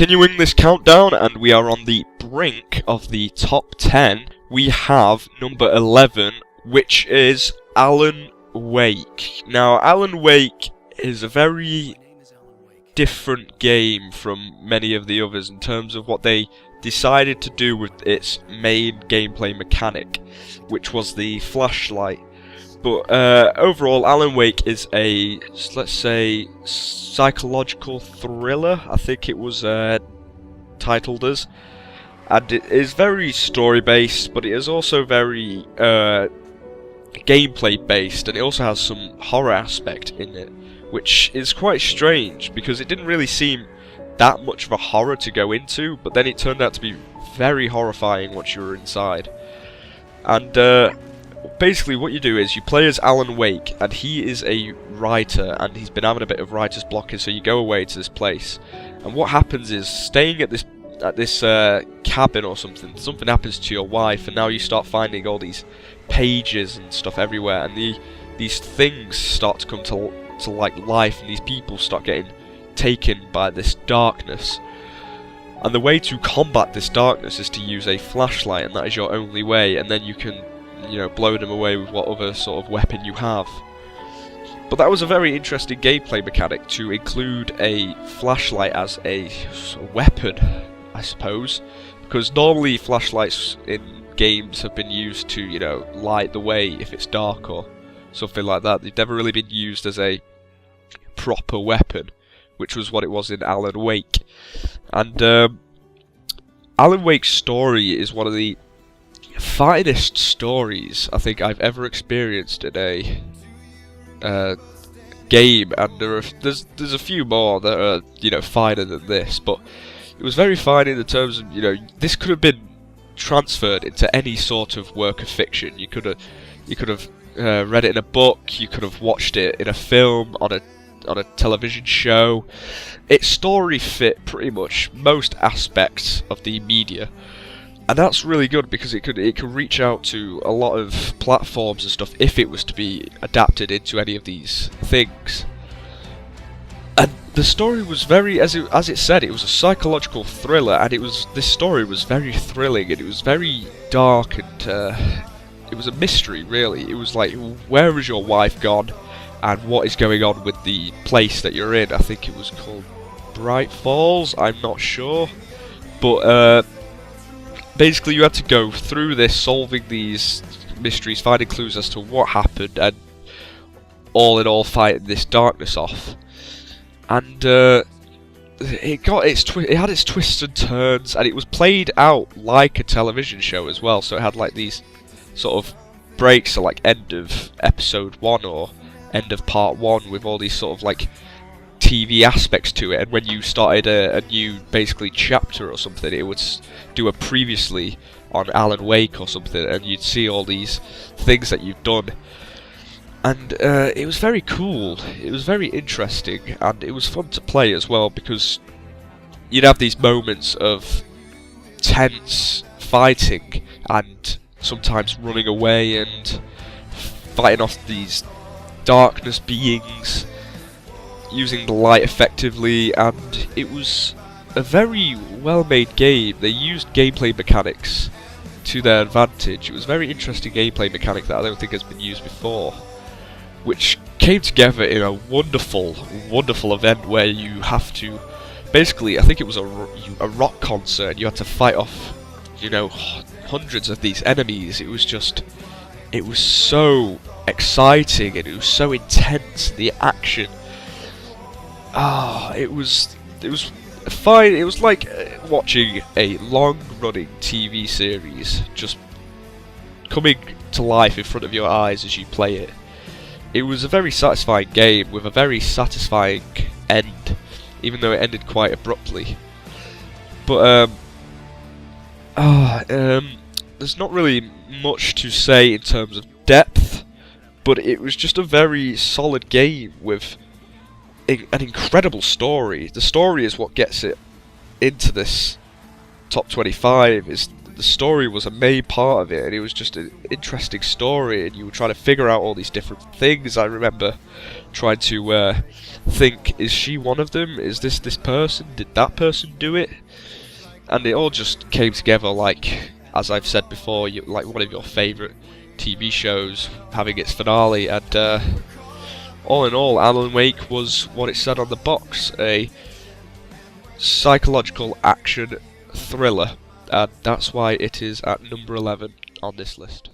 continuing this countdown, and we are on the brink of the top 10. We have number 11, which is Alan Wake. Now, Alan Wake is a very different game from many of the others in terms of what they decided to do with its main gameplay mechanic, which was the flashlight. But overall, Alan Wake is a, let's say, psychological thriller, I think it was titled as. And it is very story-based, but it is also very gameplay-based, and it also has some horror aspect in it, which is quite strange, because it didn't really seem that much of a horror to go into, but then it turned out to be very horrifying once you were inside. And basically what you do is you play as Alan Wake, and he is a writer, and he's been having a bit of writer's block, so you go away to this place. And what happens is, staying at this cabin or something happens to your wife, and now you start finding all these pages and stuff everywhere, and these things start to come to like life, and these people start getting taken by this darkness. And the way to combat this darkness is to use a flashlight, and that is your only way, and then you can, you know, blow them away with what other sort of weapon you have. But that was a very interesting gameplay mechanic, to include a flashlight as a weapon, I suppose, because normally flashlights in games have been used to, you know, light the way if it's dark or something like that. They've never really been used as a proper weapon, which was what it was in Alan Wake. And Alan Wake's story is one of the finest stories I think I've ever experienced in a game, and there's a few more that are, you know, finer than this, but it was very fine in the terms of, you know, this could have been transferred into any sort of work of fiction. You could have read it in a book, you could have watched it in a film, on a television show. Its story fit pretty much most aspects of the media, and that's really good, because it could reach out to a lot of platforms and stuff if it was to be adapted into any of these things. And the story was very, as it said, it was a psychological thriller, and this story was very thrilling, and it was very dark, and it was a mystery, really. It was like, where has your wife gone, and what is going on with the place that you're in? I think it was called Bright Falls, I'm not sure. But basically you had to go through this, solving these mysteries, finding clues as to what happened, and all in all fighting this darkness off. And it had its twists and turns, and it was played out like a television show as well. So it had like these sort of breaks, so like end of episode 1 or end of part 1, with all these sort of like TV aspects to it. And when you started a new basically chapter or something, it would do a previously on Alan Wake or something, and you'd see all these things that you've done. And it was very cool, it was very interesting, and it was fun to play as well, because you'd have these moments of tense fighting, and sometimes running away and fighting off these darkness beings, using the light effectively, and it was a very well made game. They used gameplay mechanics to their advantage. It was a very interesting gameplay mechanic that I don't think has been used before, which came together in a wonderful, wonderful event where you have to, basically, I think it was a rock concert, and you had to fight off, you know, hundreds of these enemies. It was so exciting, and it was so intense, the action. It was fine. It was like watching a long-running TV series just coming to life in front of your eyes as you play it. It was a very satisfying game with a very satisfying end, even though it ended quite abruptly. But there's not really much to say in terms of depth, but it was just a very solid game with an incredible story. The story is what gets it into this top 25. Is the story was a main part of it, and it was just an interesting story, and you were trying to figure out all these different things. I remember trying to think, is she one of them? Is this person? Did that person do it? And it all just came together like, as I've said before, like one of your favourite TV shows having its finale. And all in all, Alan Wake was what it said on the box, a psychological action thriller, and that's why it is at number 11 on this list.